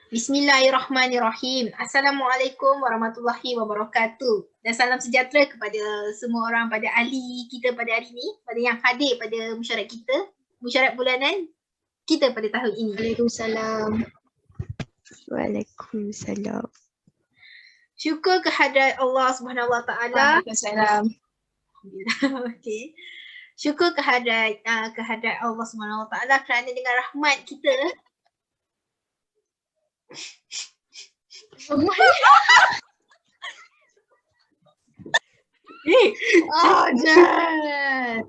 Bismillahirrahmanirrahim. Assalamualaikum warahmatullahi wabarakatuh. Dan salam sejahtera kepada semua orang, pada ahli kita pada hari ini, pada yang hadir pada mesyuarat kita, mesyuarat bulanan kita pada tahun ini. Waalaikumsalam. Waalaikumsalam. Syukur kehadrat Allah Subhanahu Wa Taala. Waalaikumsalam. Okey. Syukur kehadrat Allah Subhanahu Wa Taala kerana dengan rahmat kita jangan.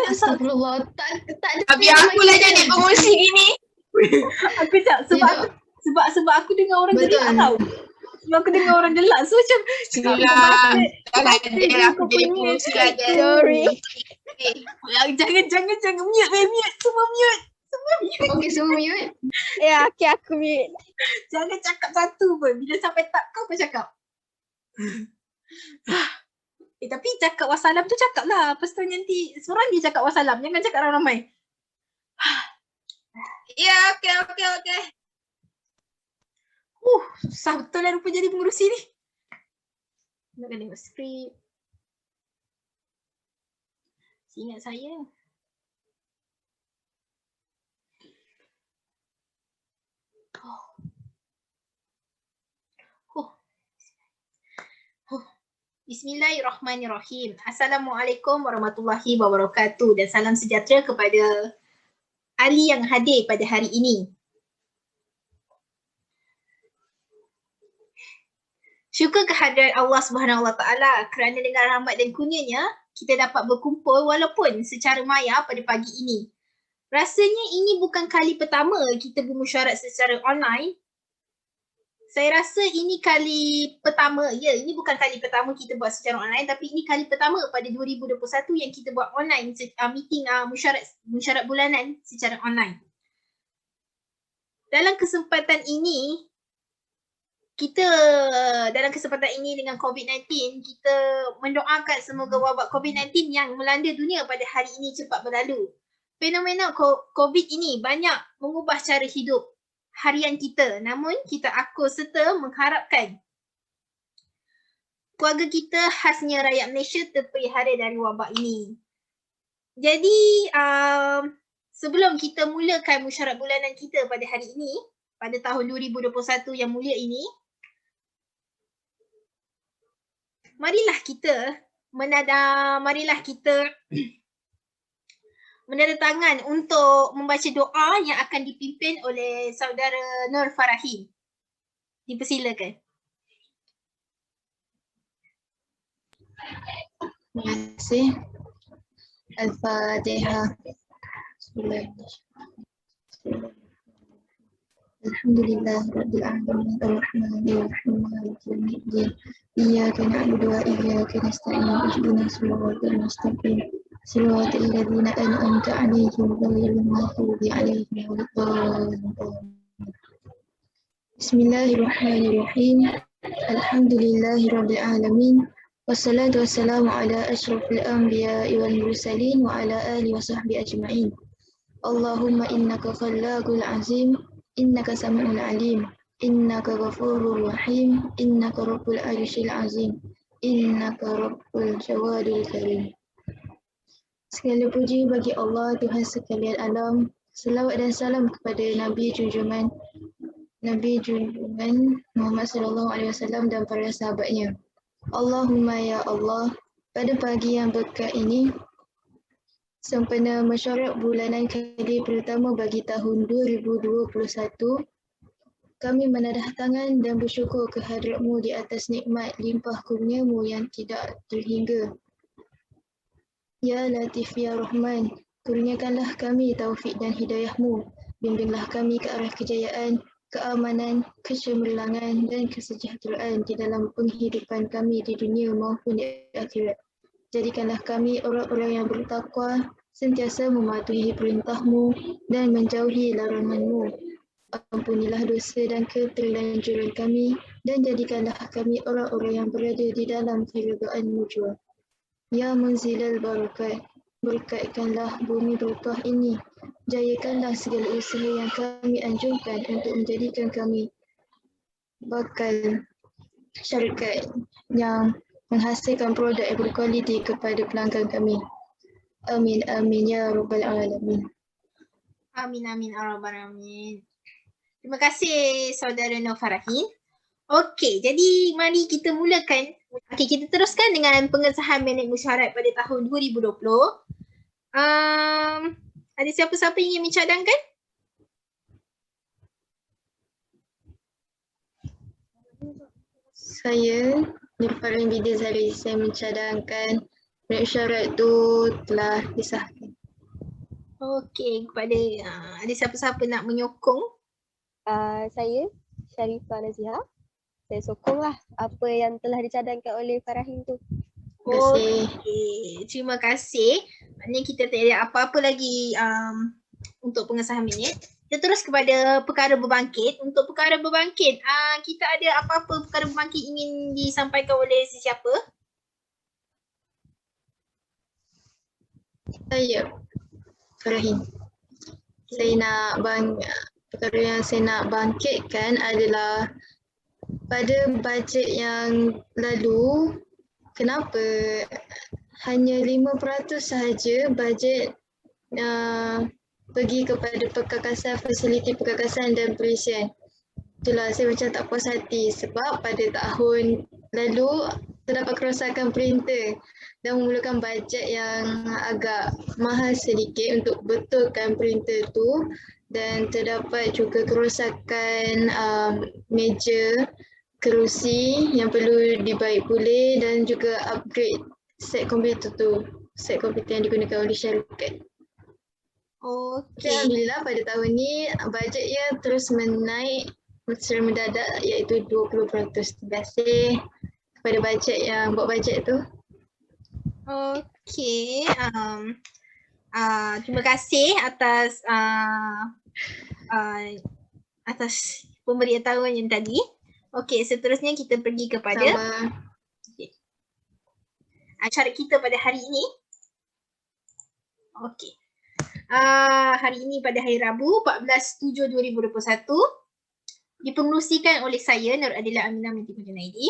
Astagfirullah. Tak Habis aku lah jadi pengurusi gini. aku tak sebab aku dengar orang gelak tau. Sebab aku dengar orang gelak. So macam Tak ada aku jadi pengurusi lah. Sorry. Jangan mute. Semua mute. Okay, semua mute. Ya, okay, aku mute. Jangan cakap satu pun. Bila sampai tak kau pun cakap. Tapi cakap wassalam tu cakap lah. Lepas tu nanti seorang dia cakap wassalam. Jangan cakap ramai-ramai. Ya, okey. Susah betul lah rupa jadi pengurusi ni. Nak tengok skrip. Ingat saya. Bismillahirrahmanirrahim. Assalamualaikum warahmatullahi wabarakatuh dan salam sejahtera kepada ahli yang hadir pada hari ini. Syukur kehadrat Allah Subhanahu Wa Taala kerana dengan rahmat dan kurnianya kita dapat berkumpul walaupun secara maya pada pagi ini. Rasanya ini bukan kali pertama kita bermesyuarat secara online. Saya rasa ini kali pertama, ini bukan kali pertama kita buat secara online tapi ini kali pertama pada 2021 yang kita buat online meeting mesyuarat bulanan secara online. Dalam kesempatan ini dengan COVID-19 kita mendoakan semoga wabak COVID-19 yang melanda dunia pada hari ini cepat berlalu. Fenomena COVID ini banyak mengubah cara hidup harian kita, namun kita akur serta mengharapkan keluarga kita khasnya rakyat Malaysia terpelihara dari wabak ini. Jadi sebelum kita mulakan mesyuarat bulanan kita pada hari ini, pada tahun 2021 yang mulia ini, marilah kita menandatangan untuk membaca doa yang akan dipimpin oleh saudara Nur Farahin. Dipersilakan. Terima kasih. Al-Fatihah. Alhamdulillah Rabbil Alamin Ar-Rahmanir Rahim Maliki Yawmiddin Iyyaka na'budu wa iyyaka nasta'in ihdinas siratal mustaqim siratal ladzina an'amta 'alaihim ghairil maghdubi 'alaihim waladdallin. Bismillahirrahmanirrahim. Alhamdulillahi Rabbil Alamin. Wassalatu wassalamu ala asyrafil anbiya'i wal mursalin wa ala alihi wa sahbihi ajma'in. Allahumma innaka khallaqul azim, innaka sami'ul alim, innaka ghafurur rahim, innaka rabbul arsyil azim, innaka rabbul jawadil karim. Segala puji bagi Allah Tuhan sekalian alam. Selawat dan salam kepada Nabi junjungan Muhammad sallallahu alaihi wasallam dan para sahabatnya. Allahumma ya Allah, pada pagi yang berkat ini sempena mesyuarat bulanan kali pertama bagi tahun 2021, kami menadah tangan dan bersyukur kehadrat-Mu di atas nikmat limpah kurnia-Mu yang tidak terhingga. Ya Latif Ya Rahman, kurniakanlah kami taufik dan hidayah-Mu. Bimbinglah kami ke arah kejayaan, keamanan, kecemerlangan dan kesejahteraan di dalam penghidupan kami di dunia maupun di akhirat. Jadikanlah kami orang-orang yang bertakwa, sentiasa mematuhi perintah-Mu dan menjauhi larangan-Mu. Ampunilah dosa dan keterlanjuran kami dan jadikanlah kami orang-orang yang berada di dalam keridhaan-Mu jua. Ya Munzilal Barakat, berkatkanlah bumi berkah ini. Jayakanlah segala usaha yang kami anjurkan untuk menjadikan kami bakal syarikat yang menghasilkan produk yang berkualiti kepada pelanggan kami. Amin, amin ya rabbal alamin. Amin amin arabbal alamin. Terima kasih saudara Nur Farahin. Okey, jadi mari kita mulakan. Okey, kita teruskan dengan pengesahan minit mesyuarat pada tahun 2020. Ada siapa-siapa yang ingin mencadangkan? Saya, Nur Farahin Bidin Zari, saya mencadangkan minit mesyuarat itu telah disahkan. Okey, kepada ada siapa-siapa nak menyokong? Saya, Sharifah Nazihah. Saya sokonglah apa yang telah dicadangkan oleh Farahin tu. Terima kasih. Okey, terima kasih. Maknanya kita tak ada apa-apa lagi untuk pengesahan minit. Kita terus kepada perkara berbangkit. Untuk perkara berbangkit, kita ada apa-apa perkara berbangkit ingin disampaikan oleh sesiapa? Saya, Farahin. Saya nak perkara yang saya nak bangkitkan adalah pada bajet yang lalu, kenapa hanya 5% sahaja bajet pergi kepada perkakasan, fasiliti perkakasan dan perisian. Itulah saya macam tak puas hati sebab pada tahun lalu terdapat kerosakan printer dan memerlukan bajet yang agak mahal sedikit untuk betulkan printer tu, dan terdapat juga kerosakan meja, kerusi yang perlu dibaik pulih dan juga upgrade set komputer tu, set komputer yang digunakan oleh syarikat. Okey. Alhamdulillah pada tahun ni bajetnya terus menaik secara mendadak, iaitu 20%. Terima kasih kepada bajet yang buat bajet tu. Okey. Terima kasih atas atas pemberitahuan yang tadi. Okey, seterusnya kita pergi kepada acara kita pada hari ini. Okey. Hari ini pada hari Rabu 14/7/2021 dipengerusikan oleh saya Nur Adilah Aminah binti Junaidi.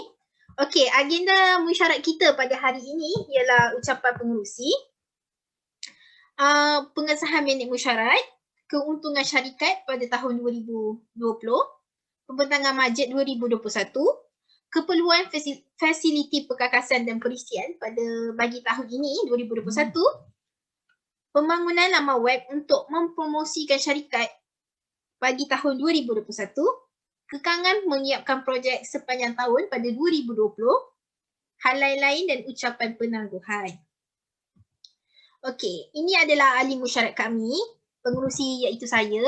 Okey, agenda mesyuarat kita pada hari ini ialah ucapan pengerusi, pengesahan minit mesyuarat, keuntungan syarikat pada tahun 2020, pembentangan bajet 2021, keperluan fasiliti perkakasan dan perisian bagi tahun ini 2021, pembangunan laman web untuk mempromosikan syarikat bagi tahun 2021, kekangan menyiapkan projek sepanjang tahun pada 2020, hal lain-lain dan ucapan penangguhan. Okey, ini adalah ahli mesyuarat kami, pengerusi iaitu saya,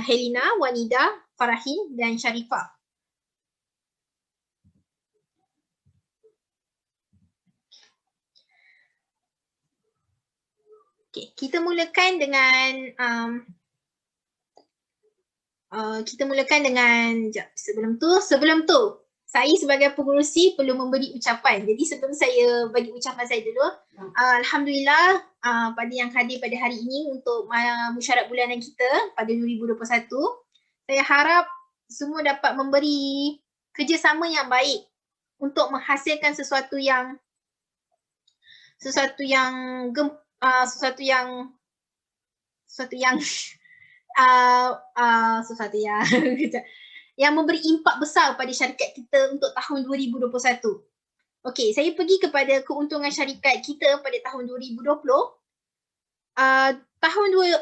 Helena, Wanida, Farahin dan Sharifah. Okey, kita mulakan dengan sebelum tu saya sebagai pengerusi perlu memberi ucapan. Jadi sebelum saya bagi ucapan saya dulu, alhamdulillah pada yang hadir pada hari ini untuk mesyuarat bulanan kita pada 2021, saya harap semua dapat memberi kerjasama yang baik untuk menghasilkan sesuatu yang yang memberi impak besar pada syarikat kita untuk tahun 2021. Okey, saya pergi kepada keuntungan syarikat kita pada tahun 2020.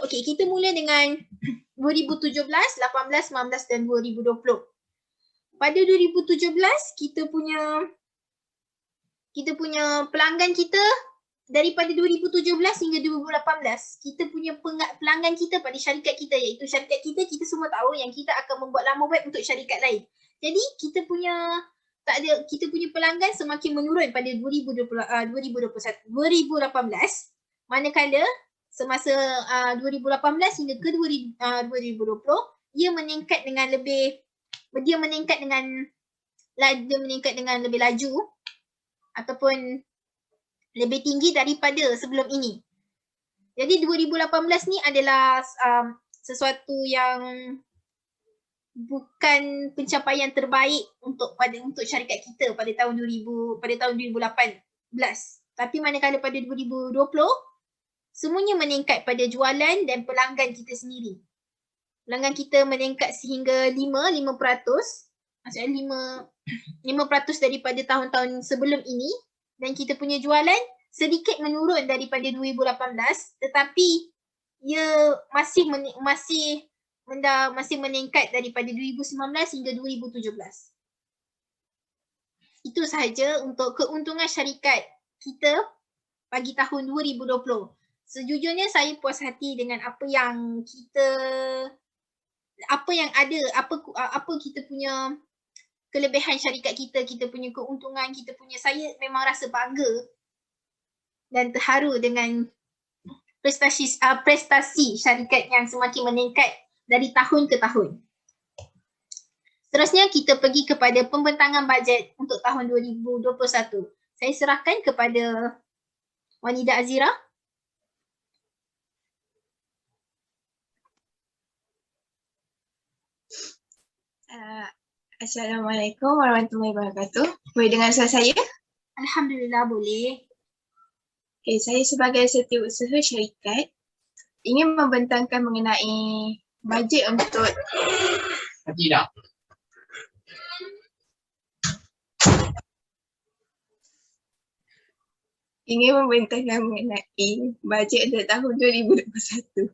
Okey, kita mula dengan 2017, 18, 19 dan 2020. Pada 2017 kita punya pelanggan kita daripada 2017 hingga 2018, kita punya pelanggan kita pada syarikat kita, iaitu syarikat kita semua tahu yang kita akan membuat laman web untuk syarikat lain. Jadi kita punya pelanggan semakin menurun pada 2018, manakala semasa 2018 hingga ke 2020 dia meningkat dengan lebih laju ataupun lebih tinggi daripada sebelum ini. Jadi 2018 ni adalah sesuatu yang bukan pencapaian terbaik untuk syarikat kita pada tahun 2018. Tapi manakala pada 2020 semuanya meningkat pada jualan dan pelanggan kita sendiri. Pelanggan kita meningkat sehingga 5%. Maksudnya 5% daripada tahun-tahun sebelum ini, dan kita punya jualan sedikit menurun daripada 2018, tetapi ia masih meningkat daripada 2019 hingga 2017. Itu sahaja untuk keuntungan syarikat kita bagi tahun 2020. Sejujurnya saya puas hati dengan apa yang ada, apa kita punya kelebihan syarikat kita punya keuntungan, saya memang rasa bangga dan terharu dengan prestasi syarikat yang semakin meningkat dari tahun ke tahun. Seterusnya kita pergi kepada pembentangan bajet untuk tahun 2021. Saya serahkan kepada Wanida Azira. Assalamualaikum warahmatullahi wabarakatuh. Boleh dengar suara saya? Alhamdulillah, boleh. Okay, saya sebagai setiausaha syarikat ingin membentangkan mengenai bajet untuk bajet untuk tahun 2021.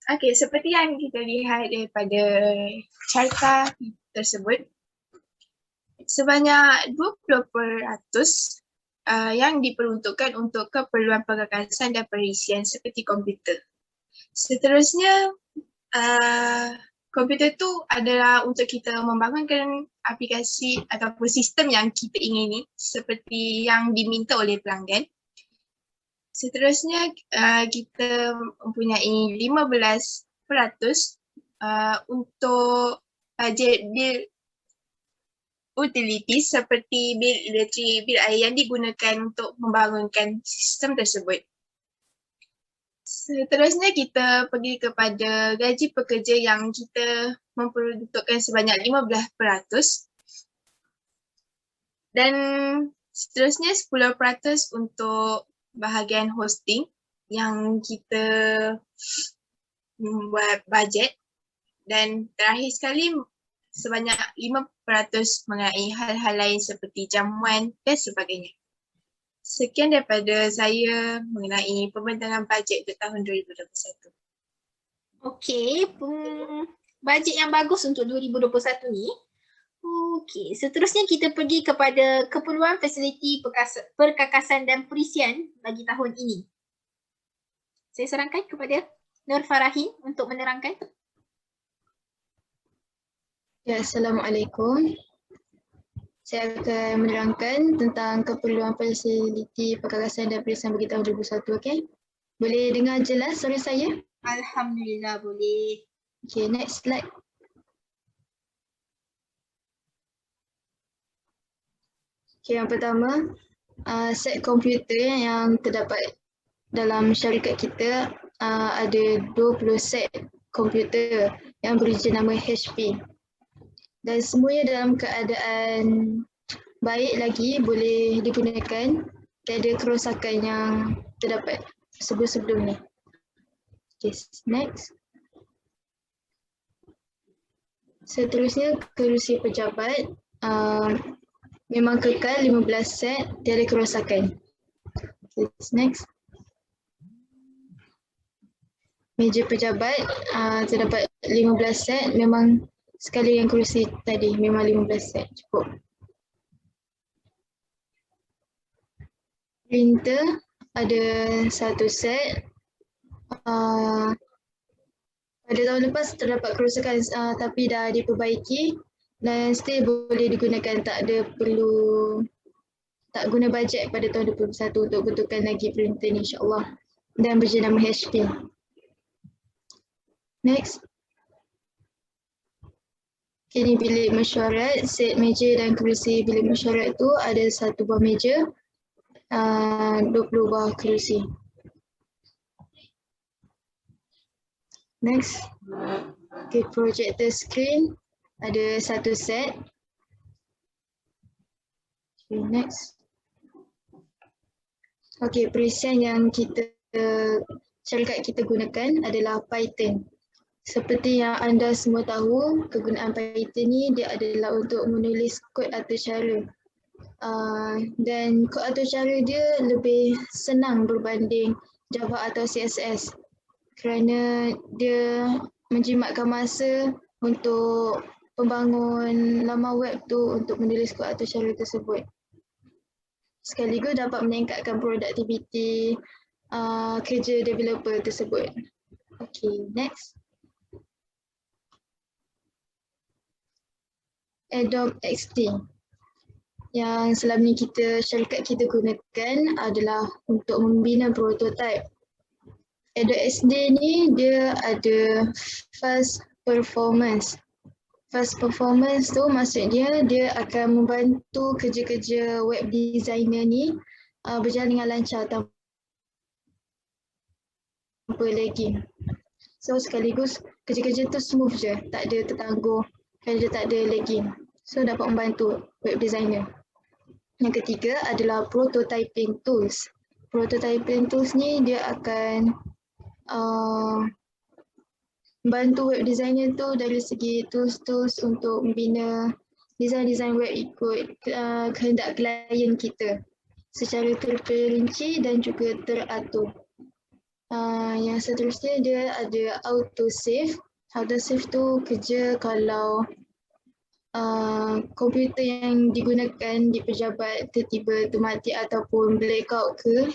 Okey, seperti yang kita lihat daripada carta tersebut, sebanyak 20% yang diperuntukkan untuk keperluan pengekasan dan perisian seperti komputer. Seterusnya, komputer tu adalah untuk kita membangunkan aplikasi ataupun sistem yang kita ingini seperti yang diminta oleh pelanggan. Seterusnya, kita mempunyai 15% untuk bajet bil utilities seperti bil elektrik, bil air yang digunakan untuk membangunkan sistem tersebut. Seterusnya kita pergi kepada gaji pekerja yang kita memperuntukkan sebanyak 15%. Dan seterusnya 10% untuk bahagian hosting yang kita membuat bajet. Dan terakhir sekali sebanyak 5% mengenai hal-hal lain seperti jamuan dan sebagainya. Sekian daripada saya mengenai pembentangan bajet untuk tahun 2021. Okey, bajet yang bagus untuk 2021 ni. Okey, seterusnya kita pergi kepada keperluan fasiliti perkakasan dan perisian bagi tahun ini. Saya serahkan kepada Nur Farahin untuk menerangkan. Ya, Assalamualaikum. Saya akan menerangkan tentang keperluan fasiliti perkakasan dan perisian bagi tahun 2021, okey? Boleh dengar jelas suara saya? Alhamdulillah, boleh. Okay, next slide. Okay, yang pertama, set komputer yang terdapat dalam syarikat kita ada 20 set komputer yang berjenama HP. Dan semuanya dalam keadaan baik lagi, boleh digunakan, tiada kerosakan yang terdapat sebelum ni. Okay, next. Seterusnya, kerusi pejabat memang kekal 15 set, tiada kerosakan. Okay, next. Meja pejabat terdapat 15 set, memang sekali yang kerusi tadi, memang 15 set cukup. Printer ada 1 set. Pada tahun lepas terdapat kerosakan tapi dah diperbaiki dan still boleh digunakan, tak guna bajet pada tahun 2021 untuk betulkan lagi printer ni, insyaAllah, dan berjenama HP. Next. Okay, ni bilik mesyuarat, set meja dan kerusi bilik mesyuarat tu ada 1 buah meja, 20 buah kerusi. Next. Okay, projector screen ada satu set. Okay, next. Okay, perisian yang syarikat kita gunakan adalah Python. Seperti yang anda semua tahu, kegunaan Python ni dia adalah untuk menulis kod atau cara. Dan kod atau cara dia lebih senang berbanding Java atau CSS kerana dia menjimatkan masa untuk pembangun laman web tu untuk menulis kod atau cara tersebut. Sekaligus dapat meningkatkan produktiviti kerja developer tersebut. Okay, next. Adobe XD yang selama ni syarikat kita gunakan adalah untuk membina prototype. Adobe XD ni dia ada fast performance. Fast performance tu maksudnya dia akan membantu kerja-kerja web designer ni berjalan dengan lancar tanpa lagging. So sekaligus kerja-kerja tu smooth je, tak ada tertangguh kerana dia tak ada lagging. So dapat membantu web designer. Yang ketiga adalah prototyping tools. Prototyping tools ni dia akan bantu web designer tu dari segi tools-tools untuk membina design-design web ikut kehendak klien kita secara terperinci dan juga teratur. Yang seterusnya dia ada autosave. Autosave tu kerja kalau komputer yang digunakan di pejabat tiba-tiba termati ataupun blackout ke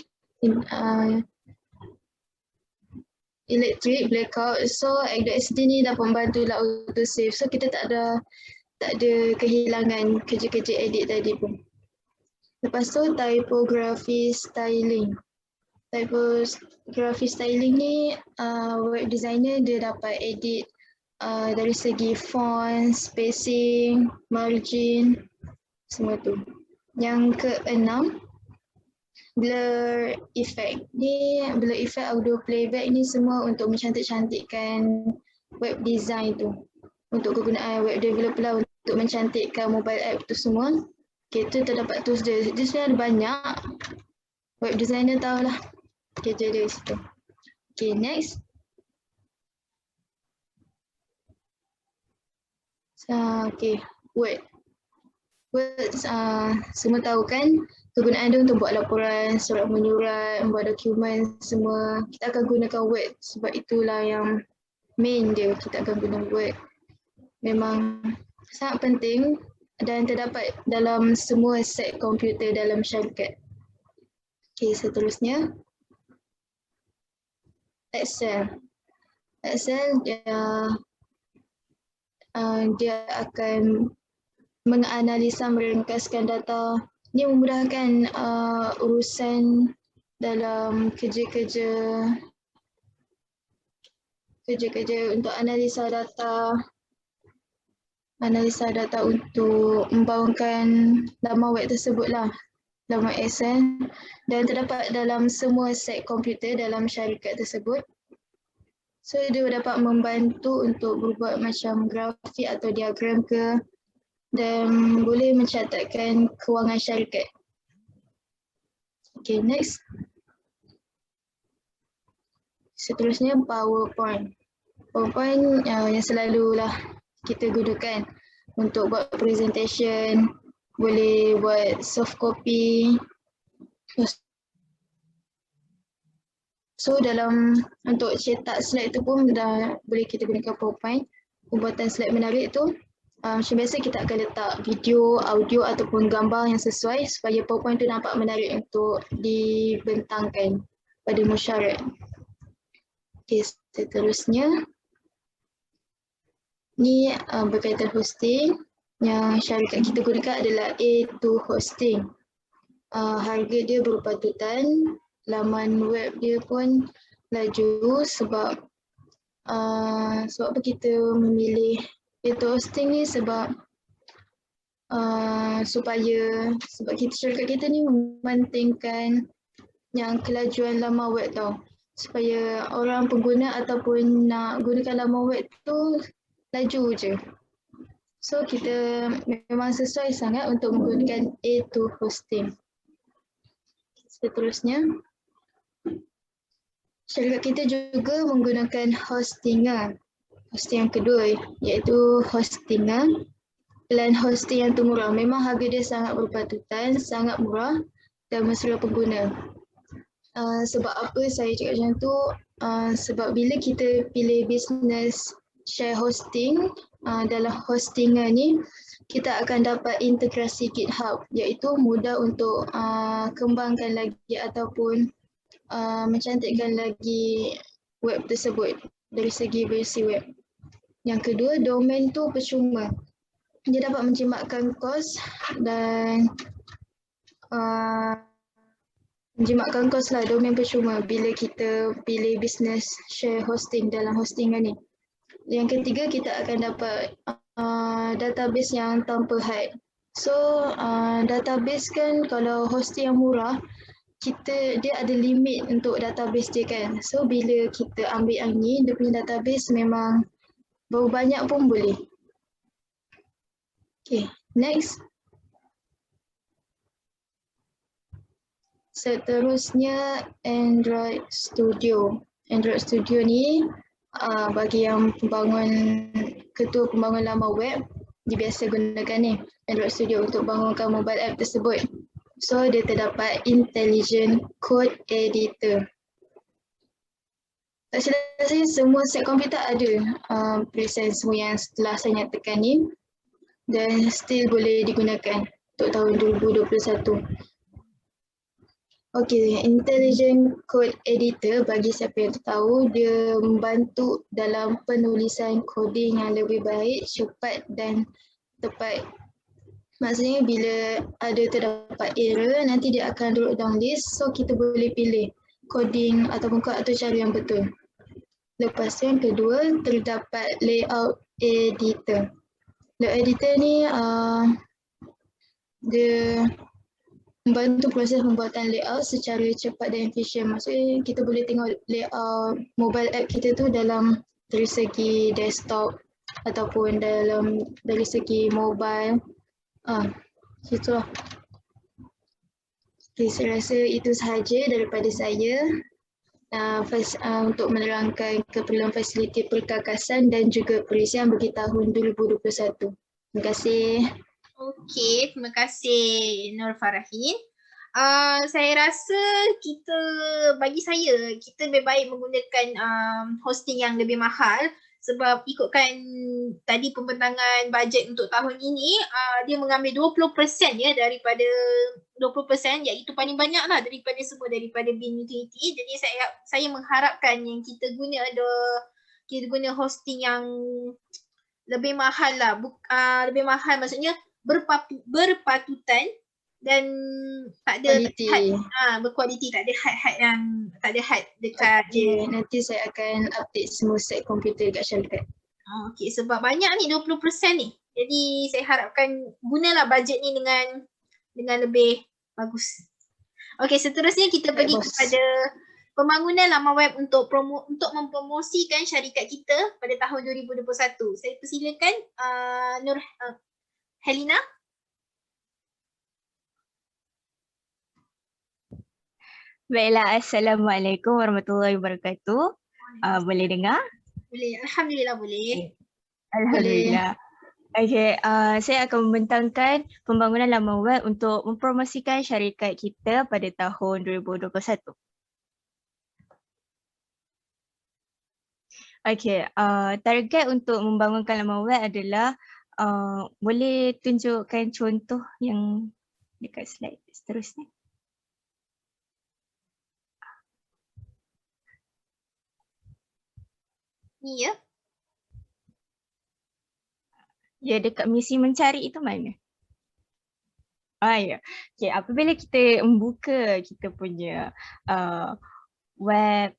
elektrik blackout. So Adobe XD ni dapat membantu lah autosave. So kita tak ada kehilangan kerja-kerja edit tadi pun. Lepas tu typography styling. Typography styling ni web designer dia dapat edit dari segi font, spacing, margin, semua tu. Yang keenam, blur effect. Blur effect, audio playback ni semua untuk mencantik-cantikkan web design tu. Untuk kegunaan web developer lah, untuk mencantikkan mobile app tu semua. Okay, tu terdapat tools dia. Dia sebenarnya ada banyak. Web designer tahulah kerja dia situ. Okay, next. Okay, Word. Word semua tahu kan kegunaan dia untuk buat laporan, surat menyurat, membuat dokumen semua. Kita akan gunakan Word sebab itulah yang main dia, kita akan guna Word. Memang sangat penting dan terdapat dalam semua set komputer dalam syarikat. Okay, seterusnya. Excel. Excel dia akan menganalisa, meringkaskan data. Ini memudahkan urusan dalam kerja-kerja untuk analisa data untuk membangunkan laman web tersebut lah, laman Excel, dan terdapat dalam semua set komputer dalam syarikat tersebut. So dia dapat membantu untuk berbuat macam grafik atau diagram ke, dan boleh mencatatkan kewangan syarikat. Okay, next. Seterusnya PowerPoint. PowerPoint yang selalulah kita gunakan untuk buat presentation, boleh buat soft copy. So untuk cetak slide tu pun dah boleh kita gunakan PowerPoint. Pembuatan slide menarik tu macam biasa kita akan letak video, audio ataupun gambar yang sesuai supaya PowerPoint tu nampak menarik untuk dibentangkan pada masyarakat. Okay, seterusnya ni berkaitan hosting. Yang syarikat kita gunakan adalah A2 Hosting. Harga dia berpatutan. Laman web dia pun laju sebab apa kita memilih A2 Hosting ni sebab syarikat kita ni mementingkan yang kelajuan laman web tau, supaya orang pengguna ataupun nak gunakan laman web tu laju je. So kita memang sesuai sangat untuk menggunakan A2 hosting. Seterusnya, syarikat kita juga menggunakan hostingan. Hosting yang kedua iaitu hostingan. Plan hosting yang termurah. Memang harga dia sangat berpatutan, sangat murah dan mesra pengguna. Sebab apa saya cakap macam tu? Sebab bila kita pilih bisnes share hosting, dalam hostingan ni kita akan dapat integrasi GitHub, iaitu mudah untuk kembangkan lagi ataupun mencantikkan lagi web tersebut dari segi versi web. Yang kedua, domain tu percuma. Dia dapat menjimatkan kos dan menjimatkan kos lah, domain percuma bila kita pilih bisnes share hosting dalam hostingan ni. Yang ketiga, kita akan dapat database yang tanpa had. So database kan kalau hosting yang murah, dia ada limit untuk database dia kan. So bila kita ambil yang ni, dia punya database memang berapa banyak pun boleh. Okay, next. Seterusnya Android Studio. Android Studio ni bagi yang ketua pembangun lama web, dia biasa gunakan ni Android Studio untuk bangunkan mobile app tersebut. So dia terdapat Intelligent Code Editor. Tak silap saya, semua set komputer ada present semua yang setelah saya nyatakan ni dan still boleh digunakan untuk tahun 2021. Okay, Intelligent Code Editor bagi siapa yang tahu, dia membantu dalam penulisan coding yang lebih baik, cepat dan tepat. Maksudnya bila ada terdapat error, nanti dia akan drop down list, so kita boleh pilih coding ataupun kod atau cara yang betul. Lepas tu yang kedua, terdapat Layout Editor. Layout Editor ni dia membantu proses pembuatan layout secara cepat dan efisien. Maksudnya kita boleh tengok layout mobile app kita tu dari segi desktop ataupun dari segi mobile. Situlah. Okay, saya rasa itu sahaja daripada saya untuk menerangkan keperluan fasiliti perkakasan dan juga perisian bagi tahun 2021. Terima kasih. Okey, terima kasih Nur Farahin. Saya rasa bagi saya, kita lebih baik menggunakan hosting yang lebih mahal sebab ikutkan tadi pembentangan bajet untuk tahun ini, dia mengambil 20% ya daripada 20% iaitu paling banyak lah daripada bil utility. Jadi saya mengharapkan yang kita guna hosting yang lebih mahal lah. Lebih mahal maksudnya berpatutan dan tak ada berkualiti, tak ada had dekat dia. Nanti saya akan update semua set komputer dekat syarikat. Okey, sebab banyak ni 20% ni. Jadi saya harapkan gunalah bajet ni dengan lebih bagus. Okey, seterusnya kita pergi kepada pembangunan laman web untuk mempromosikan syarikat kita pada tahun 2021. Saya persilakan Helena. Baiklah, Assalamualaikum warahmatullahi wabarakatuh. Boleh dengar? Boleh, Alhamdulillah boleh. Alhamdulillah. Okay, saya akan membentangkan pembangunan laman web untuk mempromosikan syarikat kita pada tahun 2021. Okay, target untuk membangunkan laman web adalah boleh tunjukkan contoh yang dekat slide seterusnya. Ni ya. Ya, dekat misi mencari itu mana? Ya. Okay, apabila kita membuka kita punya web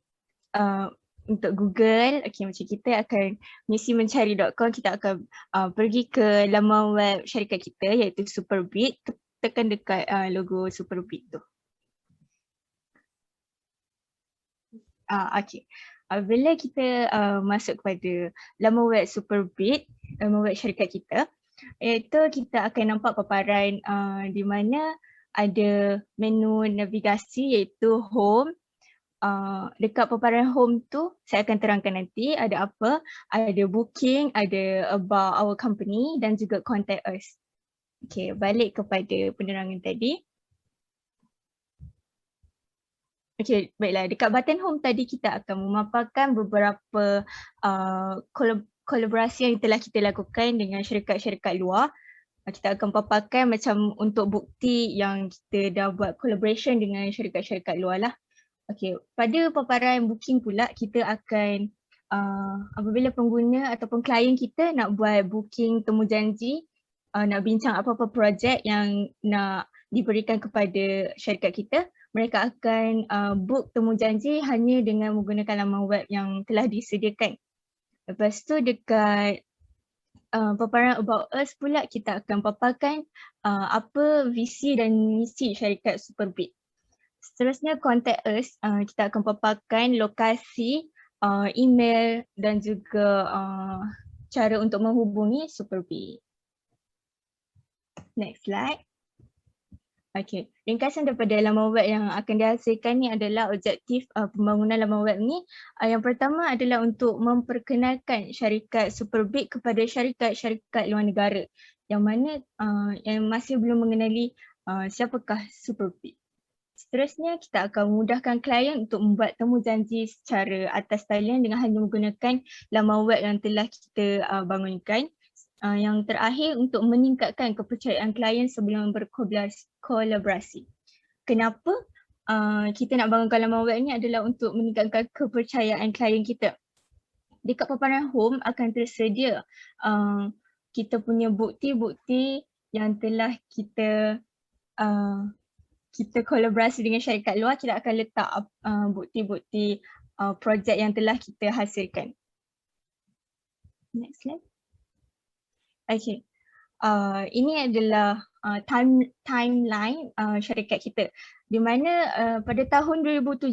untuk Google, okay, macam kita akan misi mencari.com, kita akan pergi ke laman web syarikat kita iaitu Superbit, tekan dekat logo Superbit tu. Okay. Bila kita masuk kepada laman web Superbit, laman web syarikat kita, Iaitu kita akan nampak paparan di mana ada menu navigasi iaitu home. Dekat paparan home tu saya akan terangkan nanti ada apa, ada booking, ada about our company dan juga contact us. Okay, balik kepada penerangan tadi. Okay, baiklah. Dekat button home tadi kita akan memaparkan beberapa kolaborasi yang telah kita lakukan dengan syarikat-syarikat luar. Kita akan paparkan macam untuk bukti yang kita dah buat collaboration dengan syarikat-syarikat luar lah. Okay, pada paparan booking pula kita akan apabila pengguna ataupun klien kita nak buat booking temujanji, nak bincang apa-apa projek yang nak diberikan kepada syarikat kita, mereka akan book temujanji hanya dengan menggunakan laman web yang telah disediakan. Lepas tu dekat paparan about us pula kita akan paparkan apa visi dan misi syarikat Superbit. Seterusnya contact us, kita akan paparkan lokasi, email dan juga cara untuk menghubungi Superbit. Next slide. Okay, ringkasan daripada laman web yang akan dihasilkan ni adalah objektif pembangunan laman web ni. Yang pertama adalah untuk memperkenalkan syarikat Superbit kepada syarikat-syarikat luar negara yang mana yang masih belum mengenali siapakah Superbit. Seterusnya kita akan memudahkan klien untuk membuat temujanji secara atas talian dengan hanya menggunakan laman web yang telah kita bangunkan. Yang terakhir untuk meningkatkan kepercayaan klien sebelum berkolaborasi. Kenapa kita nak bangunkan laman web ni adalah untuk meningkatkan kepercayaan klien kita. Dekat paparan home akan tersedia kita punya bukti-bukti yang telah kita kolaborasi dengan syarikat luar. Kita akan letak bukti-bukti projek yang telah kita hasilkan. Next slide. Okay, ini adalah timeline syarikat kita di mana pada tahun 2017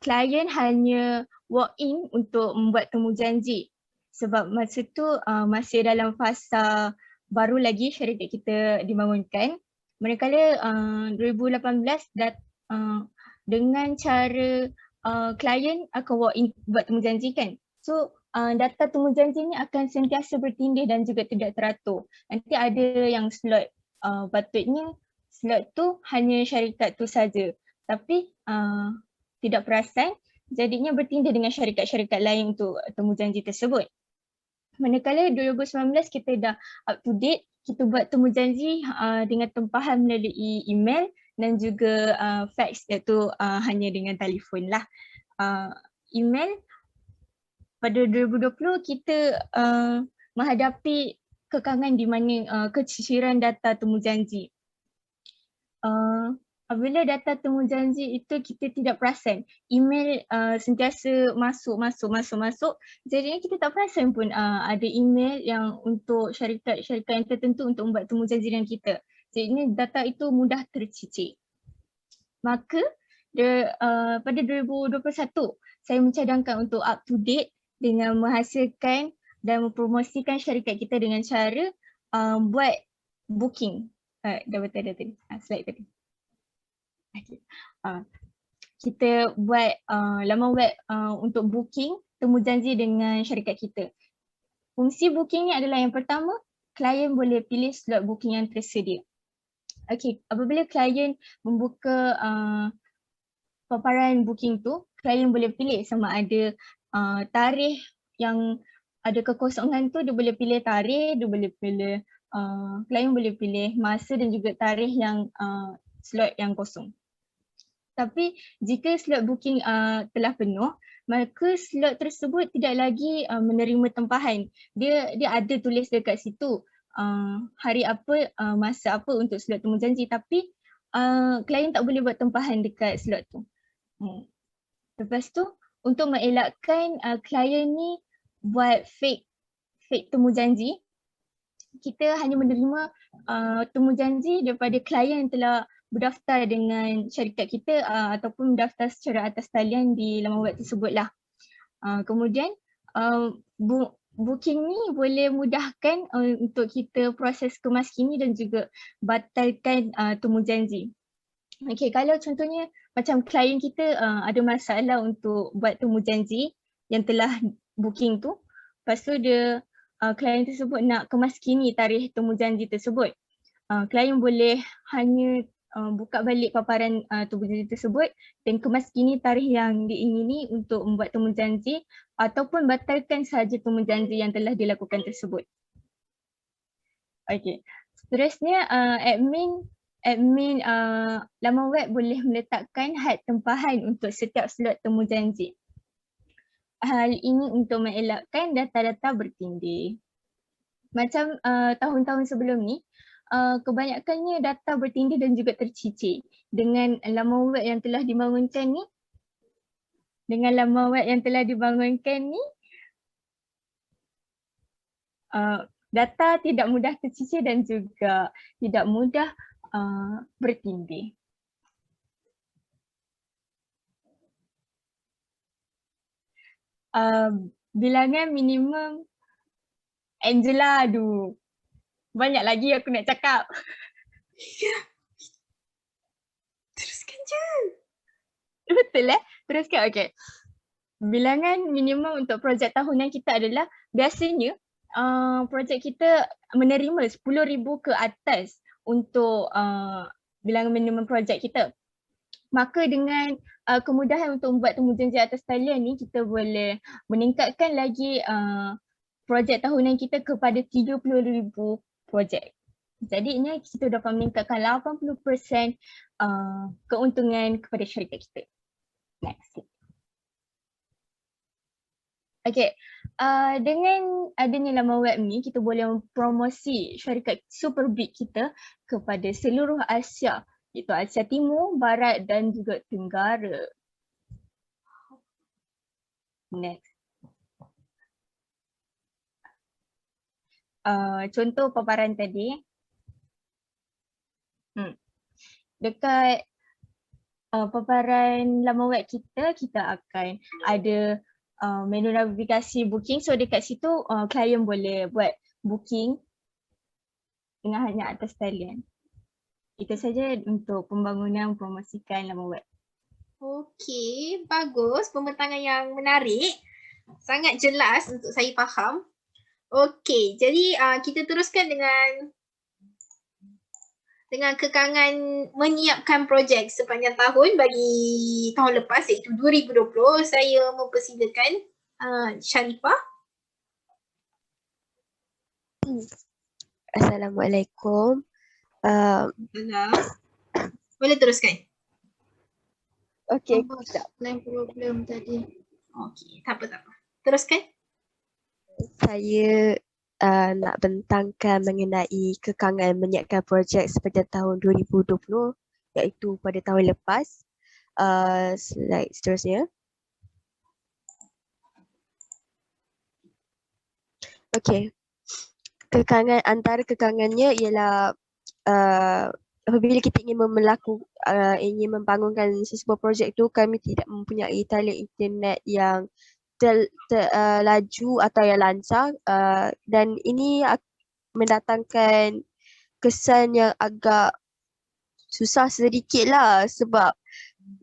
klien hanya walk in untuk membuat temujanji sebab masa tu masih dalam fasa baru lagi syarikat kita dibangunkan. Manakala 2018 dengan cara klien akan walk in buat temujanji kan. So data temujanji ni akan sentiasa bertindih dan juga tidak teratur. Nanti ada yang slot patutnya slot tu hanya syarikat tu saja. Tapi tidak perasan jadinya bertindih dengan syarikat-syarikat lain untuk temujanji tersebut. Manakala 2019 kita dah up to date, kita buat temujanji dengan tempahan melalui email dan juga fax iaitu hanya dengan telefon lah. Email pada 2020 kita menghadapi kekangan di mana keciciran data temujanji. Apabila data temujanji itu kita tidak perasan, email sentiasa masuk. Jadinya kita tak perasan pun ada email yang untuk syarikat-syarikat yang tertentu untuk membuat temujanji dengan kita. Jadinya data itu mudah tercicir. Maka pada 2021 saya mencadangkan untuk up to date dengan menghasilkan dan mempromosikan syarikat kita dengan cara buat booking. Dah betul dah tadi, slide tadi. Okay. Kita buat laman web untuk booking temujanji dengan syarikat kita. Fungsi booking ni adalah yang pertama, klien boleh pilih slot booking yang tersedia. Okay, apabila klien membuka paparan booking tu, klien boleh pilih sama ada tarikh yang ada kekosongan tu, dia boleh pilih tarikh, dia boleh pilih klien boleh pilih masa dan juga tarikh yang slot yang kosong. Tapi jika slot booking telah penuh, maka slot tersebut tidak lagi menerima tempahan. Dia ada tulis dekat situ hari apa, masa apa untuk slot temujanji, tapi klien tak boleh buat tempahan dekat slot tu. Lepas tu untuk mengelakkan klien ni buat fake temujanji, kita hanya menerima temujanji daripada klien yang telah berdaftar dengan syarikat kita ataupun berdaftar secara atas talian di laman web tersebut lah. Kemudian booking ni boleh mudahkan untuk kita proses kemaskini dan juga batalkan temu janji. Okay, kalau contohnya macam klien kita ada masalah untuk buat temu janji yang telah booking tu, lepas tu dia klien tersebut nak kemaskini tarikh temu janji tersebut. Klien boleh hanya buka balik paparan temu janji tersebut dan kemaskini tarikh yang diingini untuk membuat temu janji ataupun batalkan sahaja temu janji yang telah dilakukan tersebut. Okay. Seterusnya admin laman web boleh meletakkan had tempahan untuk setiap slot temu janji. Hal ini untuk mengelakkan data-data bertindih. Macam tahun-tahun sebelum ni, kebanyakannya data bertindih dan juga tercicir. Dengan laman web yang telah dibangunkan ni, data tidak mudah tercicir dan juga tidak mudah bertindih. Bilangan minimum Angela, aduh. Banyak lagi aku nak cakap. Teruskan je. Betul Teruskan, okay. Bilangan minimum untuk projek tahunan kita adalah biasanya projek kita menerima 10,000 ke atas untuk bilangan minimum projek kita. Maka dengan kemudahan untuk membuat temu janji atas talian ni, kita boleh meningkatkan lagi projek tahunan kita kepada 30,000 projek. Jadinya kita dapat meningkatkan 80% keuntungan kepada syarikat kita. Next. Okay, dengan adanya laman web ni, kita boleh mempromosi syarikat Superbit kita kepada seluruh Asia, iaitu Asia Timur, Barat dan juga Tenggara. Next. Contoh paparan tadi. Dekat paparan laman web kita akan ada menu navigasi booking. So dekat situ klien boleh buat booking dengan hanya atas talian. Itu saja untuk pembangunan promosikan laman web. Okey, bagus. Pembentangan yang menarik. Sangat jelas untuk saya faham. Okey, jadi kita teruskan dengan kekangan menyiapkan projek sepanjang tahun bagi tahun lepas iaitu 2020. Saya mempersilakan Sharifah. Assalamualaikum. Boleh teruskan. Okey, line problem tadi. Okey, tak apa. Teruskan. Saya nak bentangkan mengenai kekangan menyiapkan projek sepanjang tahun 2020 iaitu pada tahun lepas. Slide seterusnya. Okey. Antara kekangannya ialah apabila kita ingin ingin membangunkan sesebuah projek tu, kami tidak mempunyai talian internet yang laju atau yang lancar, dan ini mendatangkan kesan yang agak susah sedikit lah, sebab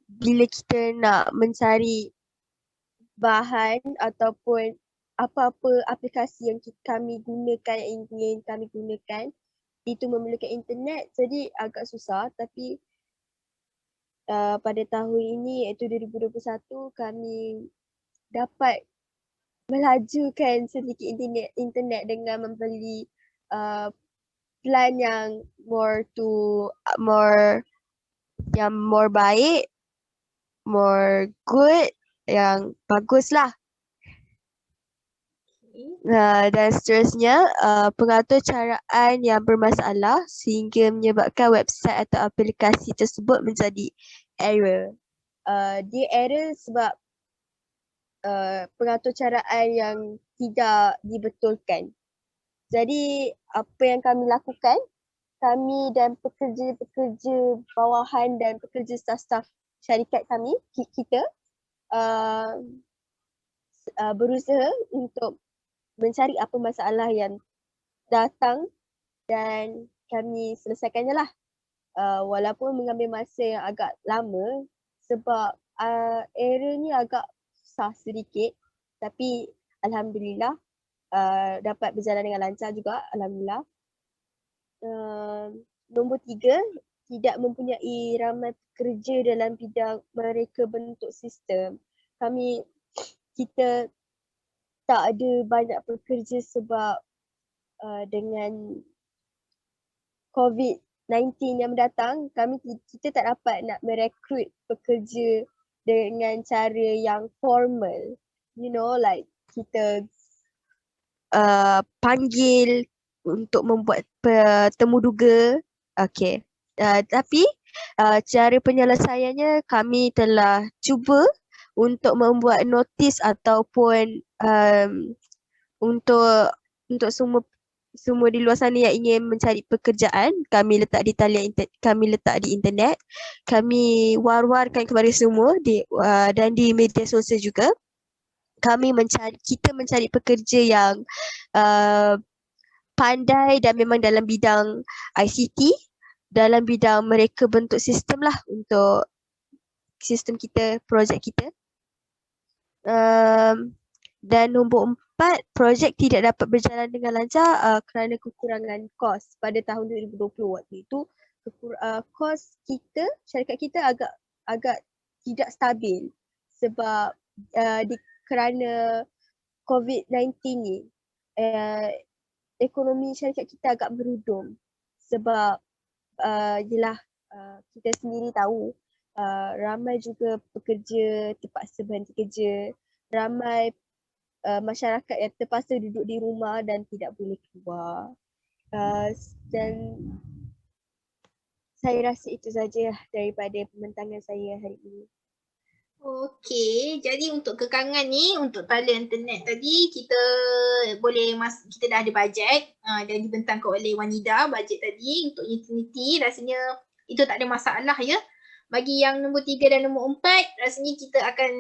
bila kita nak mencari bahan ataupun apa-apa aplikasi yang kami gunakan, yang ingin kami gunakan, itu memerlukan internet, jadi agak susah. Tapi pada tahun ini iaitu 2021, kami dapat melajukan sedikit internet dengan membeli plan yang more baik, more good, yang bagus lah. Dan seterusnya, pengatur caraan yang bermasalah sehingga menyebabkan website atau aplikasi tersebut menjadi error. Dia error sebab pengatur caraan yang tidak dibetulkan. Jadi apa yang kami lakukan, kami dan pekerja-pekerja bawahan dan pekerja staf-staf syarikat kami, kita berusaha untuk mencari apa masalah yang datang dan kami selesaikannya lah. Walaupun mengambil masa yang agak lama sebab area ni agak susah sedikit, tapi alhamdulillah dapat berjalan dengan lancar juga, alhamdulillah. Nombor 3, tidak mempunyai ramai pekerja dalam bidang mereka bentuk sistem. Kita tak ada banyak pekerja sebab dengan COVID-19 yang mendatang, kita tak dapat nak merekrut pekerja dengan cara yang formal. You know, like kita panggil untuk membuat temu duga. Okay. Tapi cara penyelesaiannya kami telah cuba untuk membuat notis ataupun untuk semua di luar sana yang ingin mencari pekerjaan, kami letak di internet, kami war-warkan kepada semua dan di media sosial juga. Kita mencari pekerja yang pandai dan memang dalam bidang ICT, dalam bidang mereka bentuk sistem lah untuk sistem kita, projek kita. Dan nombor 4, projek tidak dapat berjalan dengan lancar kerana kekurangan kos pada tahun 2020 waktu itu. Kos kita, syarikat kita agak tidak stabil sebab kerana COVID-19 ni ekonomi syarikat kita agak merudum sebab kita sendiri tahu ramai juga pekerja terpaksa berhenti kerja, ramai masyarakat yang terpaksa duduk di rumah dan tidak boleh keluar. Dan saya rasa itu saja daripada pembentangan saya hari ini. Okey, jadi untuk kekangan ni, untuk talian internet tadi, kita dah ada bajet dan dibentangkan oleh Wanida, bajet tadi untuk utility, rasanya itu tak ada masalah ya. Bagi yang nombor 3 dan nombor 4, rasanya kita akan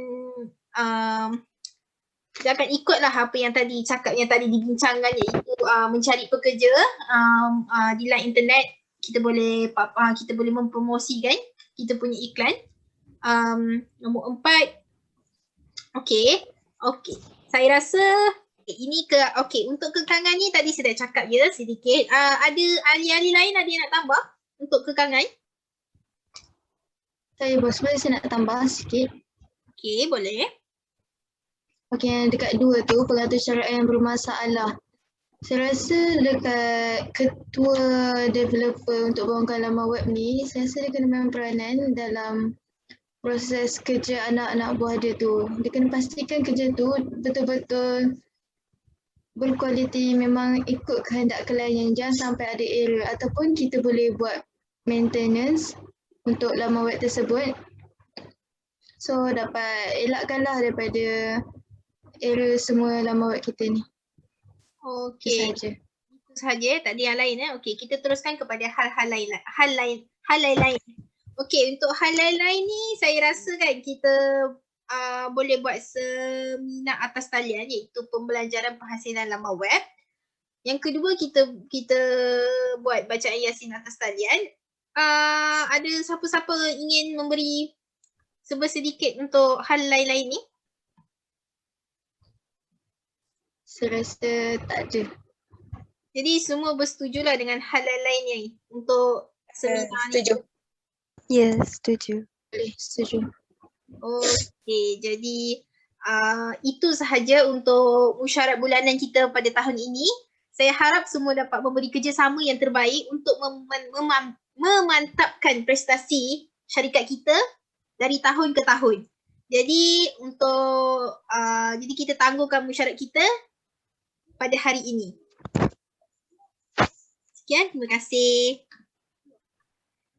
ikutlah apa yang tadi dibincangkan, iaitu mencari pekerja di line internet. Kita boleh mempromosikan kita punya iklan. Nombor 4. Okey. Saya rasa untuk kekangan ni tadi saya dah cakap je sedikit. Ada ahli-ahli lain ada yang nak tambah untuk kekangan? Sebenarnya saya nak tambah sikit. Okey, boleh. Okey, yang dekat 2 tu, pengatur syariah yang bermasalah. Saya rasa dekat ketua developer untuk bangunkan laman web ni, saya rasa dia kena main peranan dalam proses kerja anak-anak buah dia tu. Dia kena pastikan kerja tu betul-betul berkualiti, memang ikut kehendak klien, jangan sampai ada error, ataupun kita boleh buat maintenance untuk laman web tersebut. So dapat elakkanlah daripada error semua laman web kita ni. Okey. Itu sahaja, tak ada yang lain Okey, kita teruskan kepada hal-hal lain. Okey, untuk hal lain ni saya rasa kan kita boleh buat seminar atas talian, iaitu pembelajaran penghasilan laman web. Yang kedua, kita buat bacaan Yasin atas talian. Ada siapa-siapa ingin memberi sedikit untuk hal lain-lain ni? Saya rasa tak ada. Jadi semua bersetujulah dengan hal lain ni untuk seminar ni? Setuju. Yes, setuju. Boleh, setuju. Okey, jadi itu sahaja untuk musyarat bulanan kita pada tahun ini. Saya harap semua dapat memberi kerjasama yang terbaik untuk memantapkan prestasi syarikat kita dari tahun ke tahun. Jadi jadi kita tangguhkan musyarat kita pada hari ini. Sekian, terima kasih.